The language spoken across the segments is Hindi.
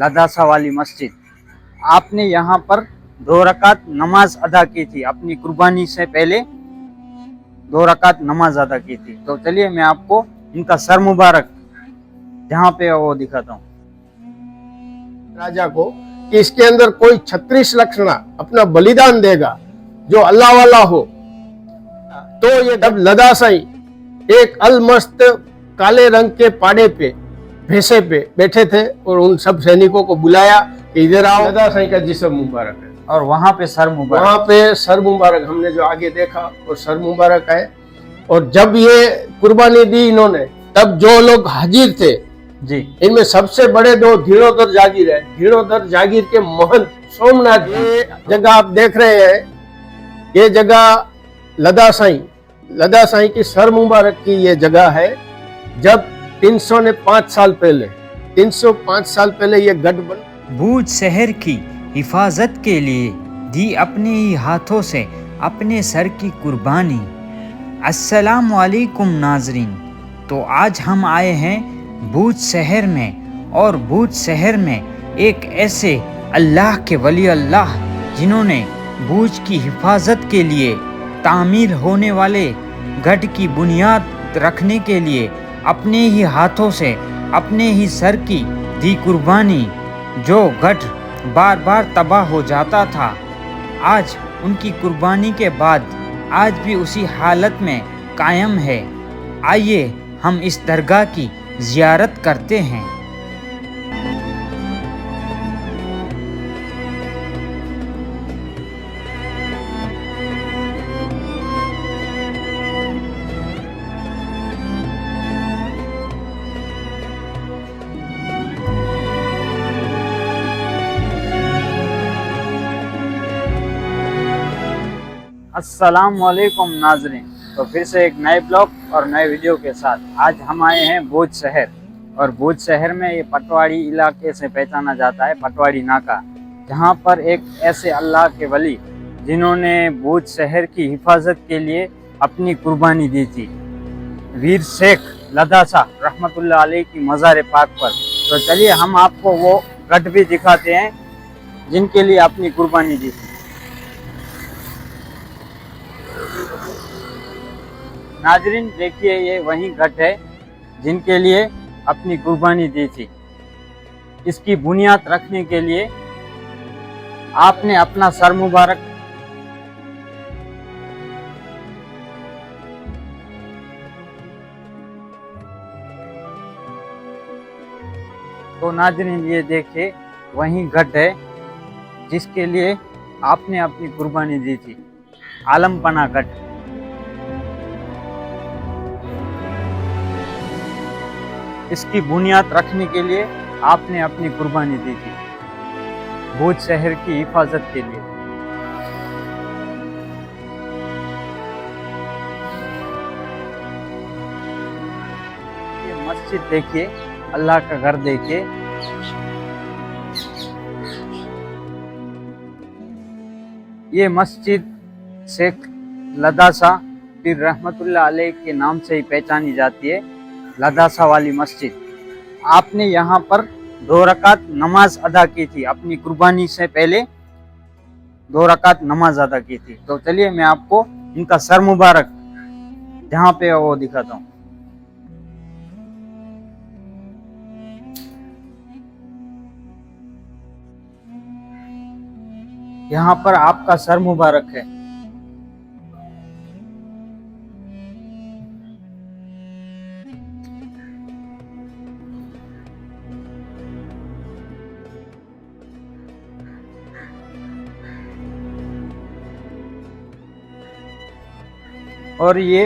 लदासा वाली मस्जिद। आपने यहाँ पर 2 रकात नमाज अदा की थी, अपनी कुर्बानी से पहले 2 रकात नमाज अदा की थी। तो चलिए मैं आपको इनका सर मुबारक जहाँ पे वो दिखाता हूँ। राजा को कि इसके अंदर कोई 36 लक्षणा अपना बलिदान देगा जो अल्लाह वाला हो, तो ये जब लदासाई एक अलमस्त काले रंग के पाड़े पे भैंसे पे बैठे थे और उन सब सैनिकों को बुलाया कि इधर आओ, लदासाई का जिस्म मुबारक है और वहां पे सर मुबारक, वहां पे सर मुबारक हमने जो आगे देखा और सर मुबारक है। और जब ये कुर्बानी दी इन्होंने, तब जो लोग हाजिर थे जी, इनमें सबसे बड़े 2 धीणोधर जागीर है। धीणोधर जागीर के महंत सोमनाथ, ये जगह आप देख रहे हैं, ये जगह लदासाई की सर मुबारक की ये जगह है। जब 305 साल पहले ये गढ़ बन भूज शहर की हिफाजत के लिए दी अपने ही हाथों से अपने सर की कुर्बानी। अस्सलाम वालेकुम नाजरीन, तो आज हम आए हैं भूज शहर में, और भूज शहर में एक ऐसे अल्लाह के वली अल्लाह जिन्होंने भूज की हिफाजत के लिए तामीर होने वाले गढ़ की बुनियाद रखने के लिए अपने ही हाथों से अपने ही सर की दी कुर्बानी। जो गढ़ बार बार तबाह हो जाता था, आज उनकी कुर्बानी के बाद आज भी उसी हालत में कायम है। आइए हम इस दरगाह की ज़ियारत करते हैं। अस्सलाम वालेकुम नाजरीन। तो फिर से एक नए ब्लॉग और नए वीडियो के साथ आज हम आए हैं भूज शहर, और भूज शहर में ये पटवाड़ी इलाके से पहचाना जाता है, पटवाड़ी नाका, जहाँ पर एक ऐसे अल्लाह के वली जिन्होंने भूज शहर की हिफाजत के लिए अपनी कुर्बानी दी थी, वीर शेख लदासा रहमतुल्लाह अलैह की मज़ार पाक पर। तो चलिए हम आपको वो गढ़ भी दिखाते हैं जिनके लिए अपनी कुर्बानी दी थी। नाजरीन देखिए, ये वही गढ़ है जिनके लिए अपनी कुर्बानी दी थी। इसकी बुनियाद रखने के लिए आपने अपना सर मुबारक तो नाजरीन ये देखिए, वही गढ़ है जिसके लिए आपने अपनी कुर्बानी दी थी, आलमपना गढ़। इसकी बुनियाद रखने के लिए आपने अपनी कुर्बानी दी थी भूज शहर की हिफाजत के लिए। ये मस्जिद देखिए, अल्लाह का घर देखिए। ये मस्जिद शेख लदासा पीर रहमतुल्लाह अलैह के नाम से ही पहचानी जाती है, लदासा वाली मस्जिद। आपने यहाँ पर 2 रकात नमाज अदा की थी, अपनी कुर्बानी से पहले 2 रकात नमाज अदा की थी। तो चलिए मैं आपको इनका सर मुबारक जहाँ पे वो दिखाता हूँ। यहाँ पर आपका सर मुबारक है। और ये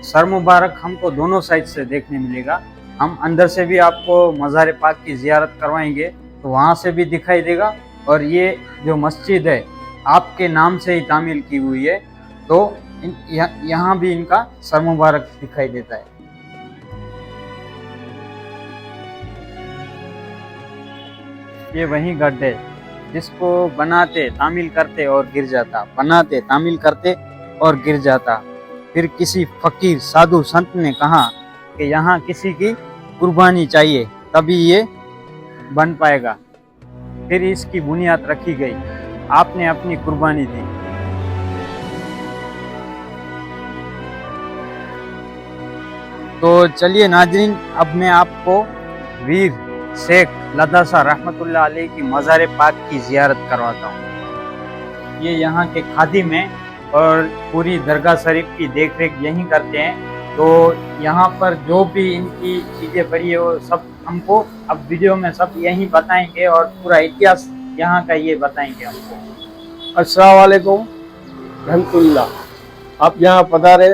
सर मुबारक हमको दोनों साइड से देखने मिलेगा। हम अंदर से भी आपको मज़ार पाक की ज़ियारत करवाएंगे तो वहाँ से भी दिखाई देगा, और ये जो मस्जिद है आपके नाम से ही तामील की हुई है, तो यहाँ भी इनका सर मुबारक दिखाई देता है। ये वही गढ़ है जिसको बनाते तामील करते और गिर जाता, बनाते तामील करते और गिर जाता। फिर किसी फकीर साधु संत ने कहा कि यहाँ किसी की कुर्बानी चाहिए तभी ये बन पाएगा। फिर इसकी बुनियाद रखी गई। आपने अपनी कुर्बानी दी। तो चलिए नाजरीन, अब मैं आपको वीर शेख लदासा रहमतुल्लाह अलैह की मज़ार पाक की ज़ियारत करवाता हूँ। ये यहाँ के खादिम हैं और पूरी दरगाह शरीफ की देखरेख यहीं करते हैं। तो यहाँ पर जो भी इनकी चीज़ें पड़ी है वो सब हमको अब वीडियो में सब यहीं बताएंगे और पूरा इतिहास यहाँ का ये बताएंगे हमको। अस्सलाम वालेकुम रहमतुल्लाह। आप यहाँ पधारे,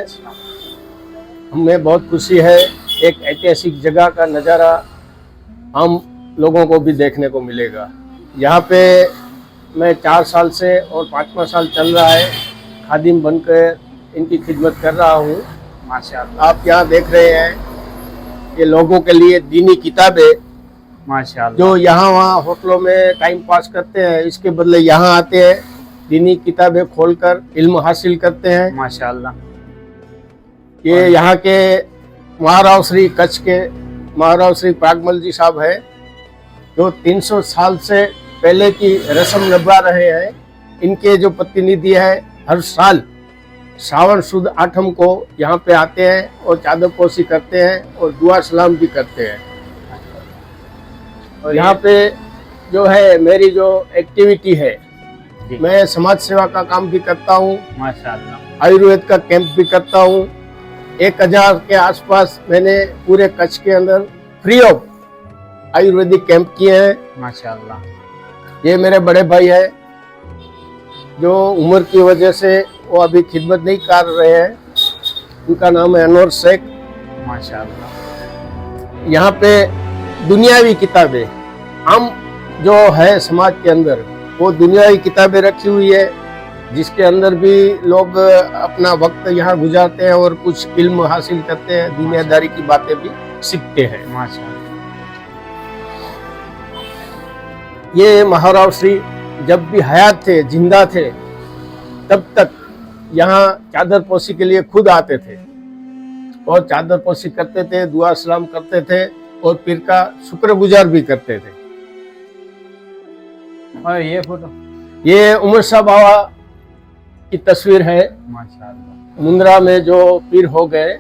हमें बहुत खुशी है। एक ऐतिहासिक जगह का नज़ारा हम लोगों को भी देखने को मिलेगा। यहाँ पे मैं 4 साल से और 5वां साल चल रहा है खादिम बनकर इनकी खिदमत कर रहा हूँ। माशाअल्लाह। आप यहाँ देख रहे हैं ये लोगों के लिए दीनी किताबें, माशाअल्लाह। जो यहाँ वहाँ होटलों में टाइम पास करते हैं, इसके बदले यहाँ आते हैं, दीनी किताबें खोलकर इल्म हासिल करते हैं। माशाअल्लाह। ये यहाँ के महाराव श्री कच्छ के महाराव श्री प्रागमल जी साहब है, जो 300 साल से पहले की रस्म निभा रहे हैं। इनके जो प्रतिनिधि है हर साल सावन सुद 8 को यहाँ पे आते हैं और चादर पोशी करते हैं और दुआ सलाम भी करते हैं। और यहाँ पे जो है मेरी जो एक्टिविटी है, मैं समाज सेवा का काम भी करता हूँ, माशाअल्लाह। आयुर्वेद का कैंप भी करता हूँ। 1000 के आसपास मैंने पूरे कच्छ के अंदर फ्री ऑफ आयुर्वेदिक कैंप किए हैं। माशाअल्लाह। ये मेरे बड़े भाई है, जो उम्र की वजह से वो अभी खिदमत नहीं कर रहे हैं। उनका नाम है अनवर शेख। माशाअल्लाह। यहाँ पे दुनियावी किताबें हम जो है समाज के अंदर, वो दुनियावी किताबें रखी हुई है, जिसके अंदर भी लोग अपना वक्त यहाँ गुजारते हैं और कुछ इल्म हासिल करते हैं, दुनियादारी की बातें भी सीखते हैं। माशाअल्लाह। ये महाराव श्री जब भी हयात थे, जिंदा थे, तब तक यहाँ चादर पोशी के लिए खुद आते थे और चादर पोशी करते थे, दुआ सलाम करते थे और पीर का शुक्रगुजार भी करते थे। और ये फोटो, ये उमर शाह बाबा की तस्वीर है। माशाअल्लाह। मुंद्रा में जो पीर हो गए,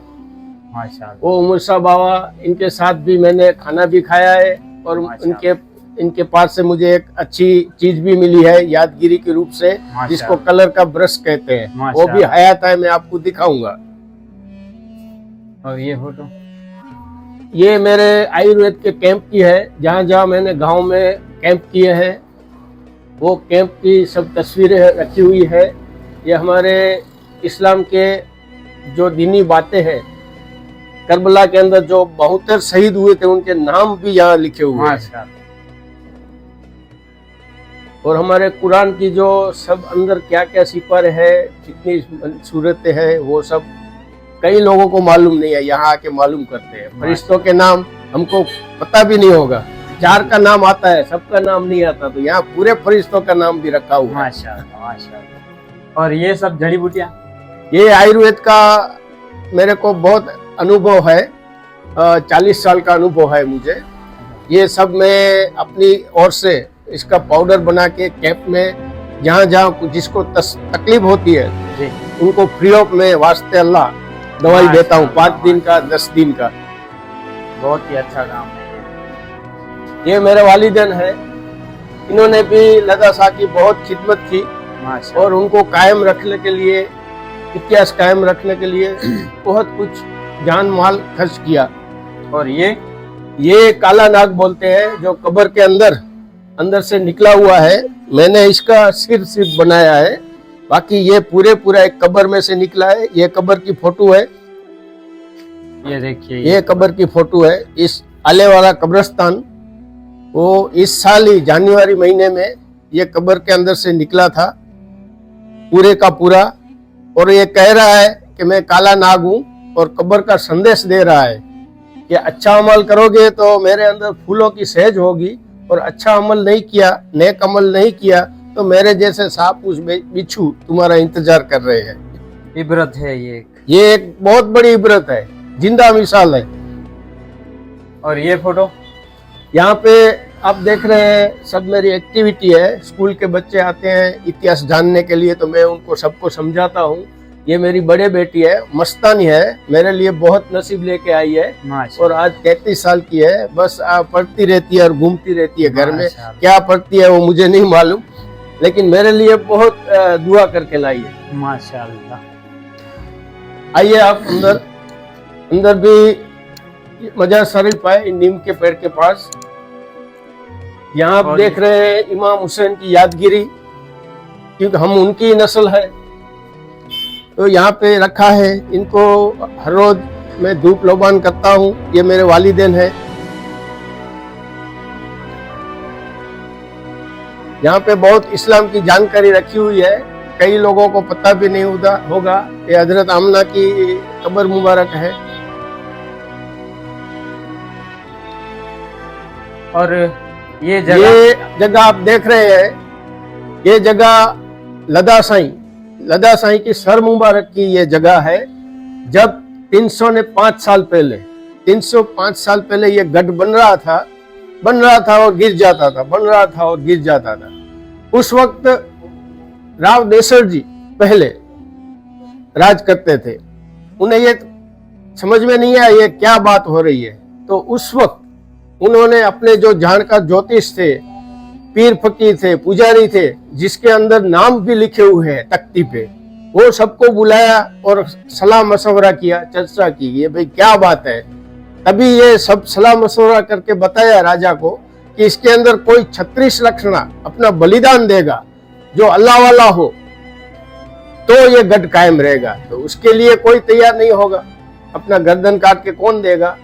माशाअल्लाह। वो उमर शाह बाबा, इनके साथ भी मैंने खाना भी खाया है और इनके पास से मुझे एक अच्छी चीज भी मिली है यादगिरी के रूप से, जिसको कलर का ब्रश कहते हैं। वो भी हयात है, मैं आपको दिखाऊंगा। और ये फोटो, ये मेरे आयुर्वेद के कैंप की है, जहाँ जहाँ मैंने गांव में कैंप किए हैं, वो कैंप की सब तस्वीरें रखी हुई है। ये हमारे इस्लाम के जो दीनी बातें हैं, करबला के अंदर जो 72 शहीद हुए थे, उनके नाम भी यहाँ लिखे हुए हैं। और हमारे कुरान की जो सब अंदर क्या क्या सिपर है, कितनी सूरतें हैं, वो सब कई लोगों को मालूम नहीं है, यहाँ आके मालूम करते हैं। फरिश्तों के नाम हमको पता भी नहीं होगा, 4 का नाम आता है, सबका नाम नहीं आता, तो यहाँ पूरे फरिश्तों का नाम भी रखा हुआ है। माशाअल्लाह, माशाअल्लाह। और ये सब जड़ी बूटियाँ, ये आयुर्वेद का मेरे को बहुत अनुभव है, 40 साल का अनुभव है मुझे। ये सब मैं अपनी ओर से इसका पाउडर बना के कैंप में जहाँ जहाँ जिसको तकलीफ होती है जी, उनको फ्री ऑफ में वास्ते अल्लाह दवाई देता हूँ, 5 दिन का, 10 दिन का। बहुत ही अच्छा काम है ये मेरे वालिदैन है, इन्होंने भी लदासा की बहुत खिदमत की और उनको कायम रखने के लिए, इतिहास कायम रखने के लिए बहुत कुछ जान माल खर्च किया। और ये काला नाग बोलते हैं, जो कब्र के अंदर से निकला हुआ है। मैंने इसका सिर्फ बनाया है, बाकी ये पूरा एक कब्र में से निकला है। ये कब्र की फोटो है, ये देखिए, ये कब्र की फोटो है। इस आले वाला कब्रिस्तान वो इस साल ही जनवरी महीने में ये कब्र के अंदर से निकला था पूरे का पूरा। और ये कह रहा है कि मैं काला नाग हूँ और कब्र का संदेश दे रहा है कि अच्छा अमल करोगे तो मेरे अंदर फूलों की सहज होगी, और अच्छा अमल नहीं किया, नेक अमल नहीं किया, तो मेरे जैसे सांप उस बिच्छू तुम्हारा इंतजार कर रहे हैं। इबरत है ये एक बहुत बड़ी इबरत है, जिंदा मिसाल है। और ये फोटो, यहाँ पे आप देख रहे हैं सब मेरी एक्टिविटी है। स्कूल के बच्चे आते हैं इतिहास जानने के लिए, तो मैं उनको सबको समझाता हूँ। ये मेरी बड़े बेटी है, मस्तानी है, मेरे लिए बहुत नसीब लेके आई है और आज 33 साल की है। बस पढ़ती रहती है और घूमती रहती है घर में। क्या पढ़ती है वो मुझे नहीं मालूम, लेकिन मेरे लिए बहुत दुआ करके लाई है। माशाल्लाह। आइए आप अंदर भी मजार शरीफ है, नीम के पेड़ के पास। यहाँ आप देख रहे हैं इमाम हुसैन की यादगिरी, क्योंकि हम उनकी नस्ल है, तो यहाँ पे रखा है। इनको हर रोज मैं धूप लोबान करता हूँ। ये मेरे वालिदैन है। यहाँ पे बहुत इस्लाम की जानकारी रखी हुई है, कई लोगों को पता भी नहीं होगा। ये हजरत आमना की कब्र मुबारक है। और ये जगह आप देख रहे हैं, ये जगह लदा साईं की सर मुबारक की ये जगह है। जब 305 साल पहले ये गढ़ बन रहा था और गिर जाता था, उस वक्त राव देसर जी पहले राज करते थे। उन्हें ये समझ में नहीं आया ये क्या बात हो रही है, तो उस वक्त उन्होंने अपने जो जानकार ज्योतिष थे, पीर फकीर थे, पुजारी थे, जिसके अंदर नाम भी लिखे हुए हैं तख्ती पे, वो सबको बुलाया और सलाह मशवरा किया, चर्चा की, ये भाई क्या बात है। तभी ये सब सलाह मशवरा करके बताया राजा को कि इसके अंदर कोई 36 लक्षणा अपना बलिदान देगा जो अल्लाह वाला हो, तो ये गढ़ कायम रहेगा। तो उसके लिए कोई तैयार नहीं होगा, अपना गर्दन काट के कौन देगा।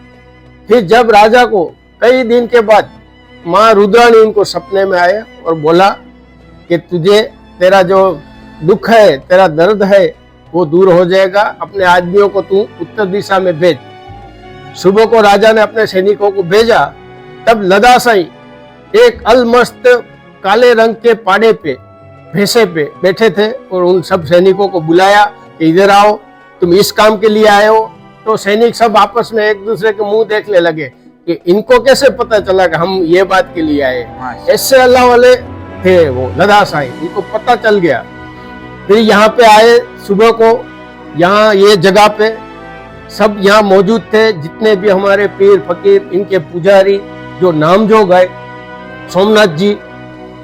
फिर जब राजा को कई दिन के बाद माँ रुद्राणी उनको सपने में आए और बोला कि तेरा जो दुख है, तेरा दर्द है, वो दूर हो जाएगा। अपने आदमियों को तू उत्तर दिशा में भेज। सुबह को राजा ने अपने सैनिकों को भेजा। तब लदा साईं एक अलमस्त काले रंग के पाड़े पे, भैंसे पे बैठे थे और उन सब सैनिकों को बुलाया कि इधर आओ, तुम इस काम के लिए आए हो। तो सैनिक सब आपस में एक दूसरे के मुंह देखने लगे कि इनको कैसे पता चला कि हम ये बात के लिए आए। ऐसे अल्लाह वाले थे वो लदा साईं, इनको पता चल गया। फिर यहाँ पे आए सुबह को, यहाँ ये जगह पे सब यहाँ मौजूद थे, जितने भी हमारे पीर फकीर, इनके पुजारी जो नाम जो गए, सोमनाथ जी,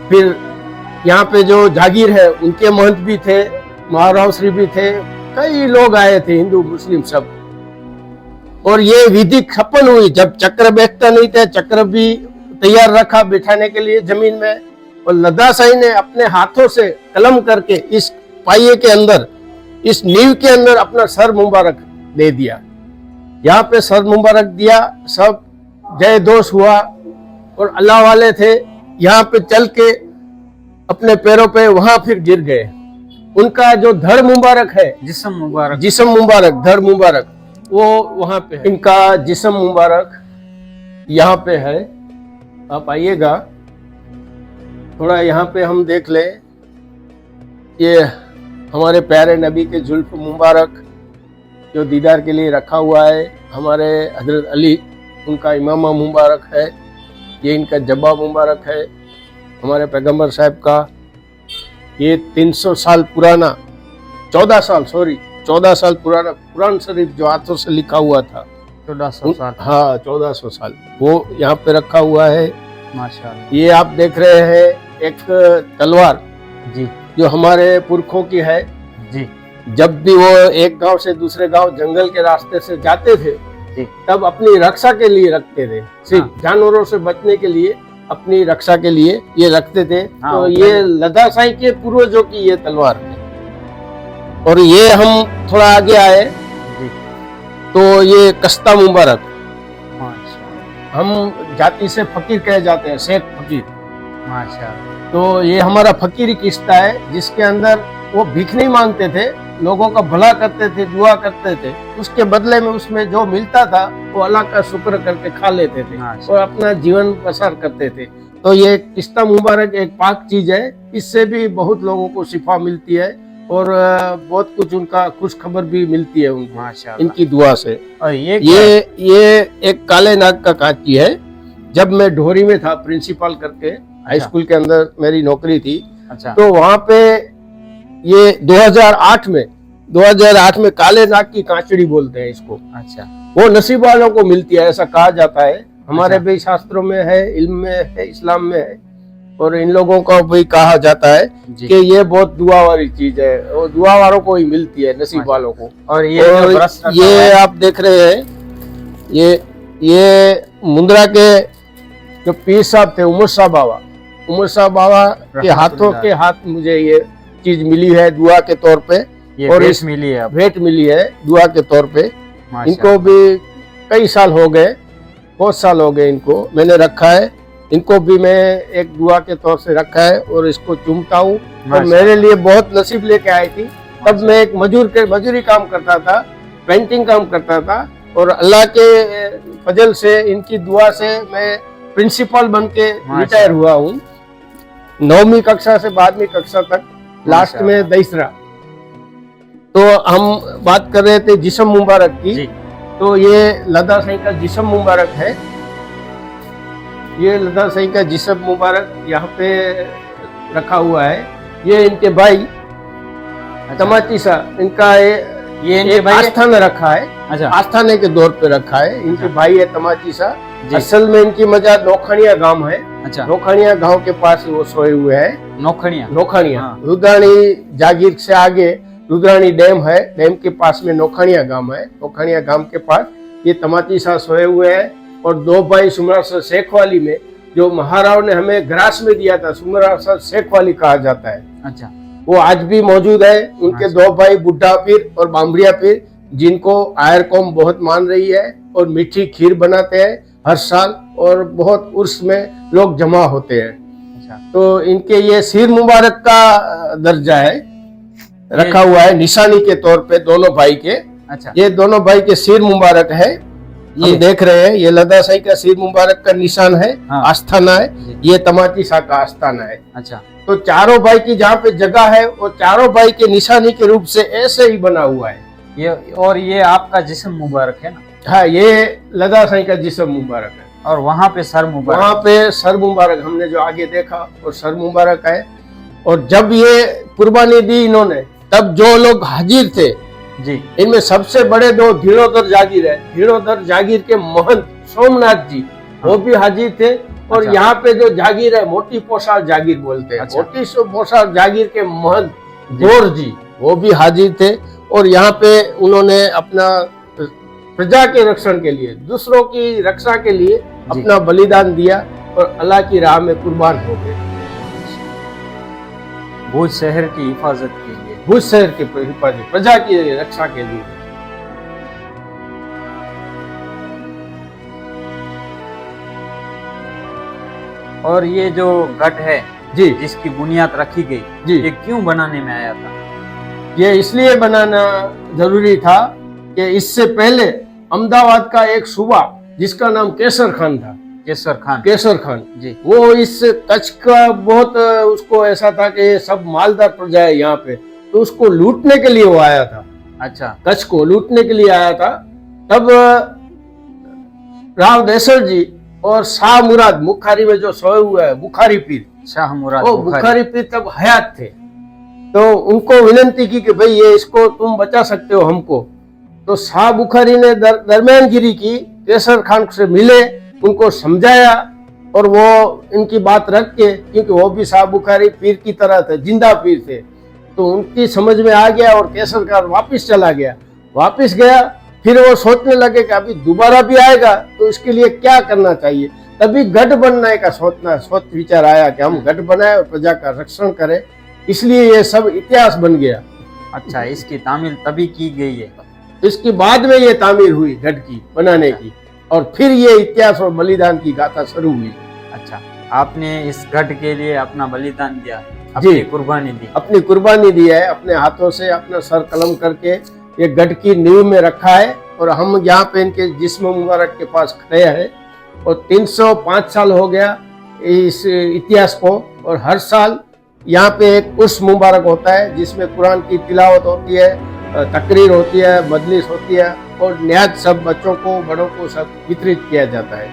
फिर यहाँ पे जो जागीर है उनके महंत भी थे, महाराव श्री भी थे, कई लोग आए थे, हिंदू मुस्लिम सब। और ये विधि खपन हुई। जब चक्र बैठता नहीं था, चक्र भी तैयार रखा बिठाने के लिए जमीन में, और लदा साईं ने अपने हाथों से कलम करके इस पाइये के अंदर, इस नींव के अंदर अपना सर मुबारक दे दिया। यहाँ पे सर मुबारक दिया, सब जय दोष हुआ और अल्लाह वाले थे यहाँ पे चल के अपने पैरों पे वहां फिर गिर गए। उनका जो धड़ मुबारक है, जिस्म मुबारक, धड़ मुबारक, वो वहां पे है। इनका जिस्म मुबारक यहाँ पे है। आप आइएगा थोड़ा, यहाँ पे हम देख ले। ये हमारे प्यारे नबी के जुल्फ मुबारक जो दीदार के लिए रखा हुआ है। हमारे हजरत अली, उनका इमामा मुबारक है। ये इनका जब्बा मुबारक है हमारे पैगंबर साहब का। ये 300 साल पुराना, 14 साल पुराना कुरान शरीफ जो हाथों से लिखा हुआ था, 1400 साल। हाँ, 1400 साल, वो यहाँ पे रखा हुआ है। माशाल्लाह। ये आप देख रहे हैं एक तलवार जी, जो हमारे पुरखों की है जी। जब भी वो एक गांव से दूसरे गांव जंगल के रास्ते से जाते थे जी, तब अपनी रक्षा के लिए रखते थे। सिर्फ जानवरों से बचने के लिए, अपनी रक्षा के लिए ये रखते थे। तो ये लदा साईं के पूर्वजों की ये तलवार है। और ये हम थोड़ा आगे आए जी, तो ये कस्ता मुबारक, हम जाति से फकीर कहे जाते हैं, शेख फकीर। माशाल्लाह। तो ये हमारा फकीरी किस्ता है, जिसके अंदर वो भीख नहीं मांगते थे, लोगों का भला करते थे, दुआ करते थे। उसके बदले में उसमें जो मिलता था वो अल्लाह का शुक्र करके खा लेते थे और अपना जीवन बसर करते थे। तो ये किस्ता मुबारक एक पाक चीज है, इससे भी बहुत लोगों को शिफा मिलती है और बहुत कुछ उनका खुश खबर भी मिलती है उनको, इनकी दुआ से। और ये एक काले नाग का कांची है। जब मैं ढोरी में था प्रिंसिपल करके, हाई स्कूल के अंदर मेरी नौकरी थी, अच्छा तो वहां पे ये 2008 में काले नाग की कांचड़ी बोलते हैं इसको, अच्छा वो नसीब वालों को मिलती है ऐसा कहा जाता है। हमारे अच्छा। भी शास्त्रों में है, इल्म में है, इस्लाम में है, और इन लोगों को भी कहा जाता है जी। कि ये बहुत दुआ वाली चीज है, वो दुआ वालों को ही मिलती है, नसीब अच्छा। वालों को। और ये जो और ब्रश रखा हुआ ये है, आप देख रहे हैं, ये मुंद्रा के जो पीर साहब थे, उमर साहब बाबा के हाथों के हाथ मुझे ये चीज मिली है दुआ के तौर पे, ये और भेंट इस मिली है आपको। भेंट मिली है दुआ के तौर पे। माशाल्लाह। इनको भी कई साल हो गए, बहुत साल हो गए इनको मैंने रखा है। इनको भी मैं एक दुआ के तौर से रखा है और इसको चूमता हूँ। और माशाल्लाह। मेरे लिए बहुत नसीब लेके आई थी। तब मैं एक मजूरी काम करता था, पेंटिंग काम करता था, और अल्लाह के फजल से, इनकी दुआ से मैं प्रिंसिपल बन के रिटायर हुआ हूँ। 9वीं कक्षा से 12वीं कक्षा तक, लास्ट में 10वीं। तो हम बात कर रहे थे जिस्म मुबारक की, जी। तो ये लदा साईं का जिस्म मुबारक है। ये लदा साईं का जिस्म मुबारक यहाँ पे रखा हुआ है। ये इनके भाई तमाची सा, इनका ये इनके एक भाई आस्थाना रखा है, अच्छा आस्थाने के दौर पे रखा है। इनके अच्छा। भाई है तमाची सा। जी। असल में इनकी मजार नौखणिया गांव है। अच्छा नौखणिया गांव के पास वो सोए हुए हैं। नौखड़िया। नौखणिया, हाँ। रुद्राणी जागीर से आगे रुद्राणी डैम है, डैम के पास में नौखणिया गांव है। नौखणिया गांव के पास ये तमाची शाह सोए हुए हैं। और 2 भाई सुमरासर शेखवाली में, जो महाराव ने हमें ग्रास में दिया था, सुमरासर शेखवाली कहा जाता है, अच्छा वो आज भी मौजूद है। उनके 2 भाई बुड्ढा पीर और बामरिया पीर, जिनको आयर कौम बहुत मान रही है, और मीठी खीर बनाते हैं हर साल, और बहुत उर्स में लोग जमा होते हैं। अच्छा तो इनके ये सिर मुबारक का दर्जा है, रखा हुआ है निशानी के तौर पे दोनों भाई के। अच्छा ये दोनों भाई के सिर मुबारक है, हम देख रहे हैं। ये लदा साईं का सिर मुबारक का निशान है, हाँ। आस्थाना है। ये तमाची शाह का आस्थाना है। अच्छा तो चारों भाई की जहाँ पे जगह है, वो चारों भाई के निशानी के रूप से ऐसे ही बना हुआ है। ये, और ये आपका जिस्म मुबारक है ना? हाँ, ये लदा साईं का जिस्म मुबारक है। और वहाँ पे सर मुबारक। वहाँ पे सर मुबारक हमने जो आगे देखा, और सर मुबारक है। और जब ये कुर्बानी दी इन्होंने, तब जो लोग हाजिर थे, जी इनमें सबसे बड़े 2 धीणोधर जागीर है। धीणोधर जागीर के महंत सोमनाथ जी, वो भी हाजिर थे। और अच्छा। यहाँ पे जो जागीर है, मोटी पोशार जागीर बोलते हैं। अच्छा। मोटी पोशार जागीर के महंत गौर जी, वो भी हाजिर थे। और यहाँ पे उन्होंने अपना प्रजा के रक्षण के लिए, दूसरों की रक्षा के लिए अपना बलिदान दिया, और अल्लाह की राह में कुर्बान हो गए। भूज शहर की हिफाजत के लिए। भूज शहर के हिफाजत, प्रजा की रक्षा के लिए। और ये जो घट है जी जिसकी बुनियाद रखी गई, जी, ये क्यों बनाने में आया था? ये इसलिए बनाना जरूरी था कि इससे पहले अहमदाबाद का एक सूबा जिसका नाम केसर खान था, केसर खान जी, वो इस कच्छ का बहुत उसको ऐसा था कि ये सब मालदार प्रजा है यहाँ पे, तो उसको लूटने के लिए वो आया था। अच्छा कच्छ को लूटने के लिए आया था। तब राव देसर जी और शाह मुराद बुखारी में जो सोए हुए है, बुखारी पीर, शाह मुराद वो बुखारी पीर तब हयात थे। तो उनको विनती की कि भाई ये इसको तुम बचा सकते हो हमको। तो शाह बुखारी ने दरमियानगिरी की, केसर खान से मिले, उनको समझाया, और वो इनकी बात रख के, क्योंकि वो भी शाह बुखारी पीर की तरह थे, जिंदा पीर थे, तो उनकी समझ में आ गया। और केसर खान वापिस चला गया। वापिस गया, फिर वो सोचने लगे कि अभी दोबारा भी आएगा तो इसके लिए क्या करना चाहिए। तभी गढ़ बनने का सोच विचार आया कि हम गढ़ बनाए और प्रजा का रक्षण करें। इसलिए ये सब इतिहास बन गया। अच्छा, इसकी तामील तभी की गई है? इसके बाद में ये तामीर हुई गढ़ की बनाने की, और फिर ये इतिहास और बलिदान की गाथा शुरू हुई। अच्छा, आपने इस गढ़ के लिए अपना बलिदान दिया, अपनी कुर्बानी दी? अपनी कुर्बानी दी है, अपने हाथों से अपना सर कलम करके ये गढ़ की नींव में रखा है। और हम यहाँ पे इनके जिस्म मुबारक के पास खड़े हैं, और 305 साल हो गया इस इतिहास को। और हर साल यहाँ पे एक उर्स मुबारक होता है, जिसमें कुरान की तिलावत होती है, तकरीर होती है, मजलिस होती है, और न्याज सब बच्चों को, बड़ों को सब वितरित किया जाता है।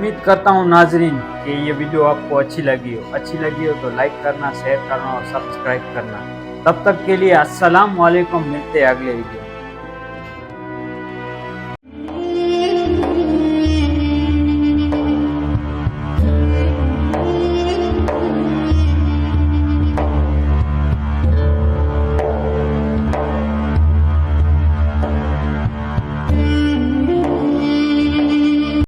उम्मीद करता हूँ नाजरीन कि ये वीडियो आपको अच्छी लगी हो तो लाइक करना, शेयर करना और सब्सक्राइब करना। तब तक के लिए अस्सलाम वालेकुम, मिलते हैं अगले वीडियो।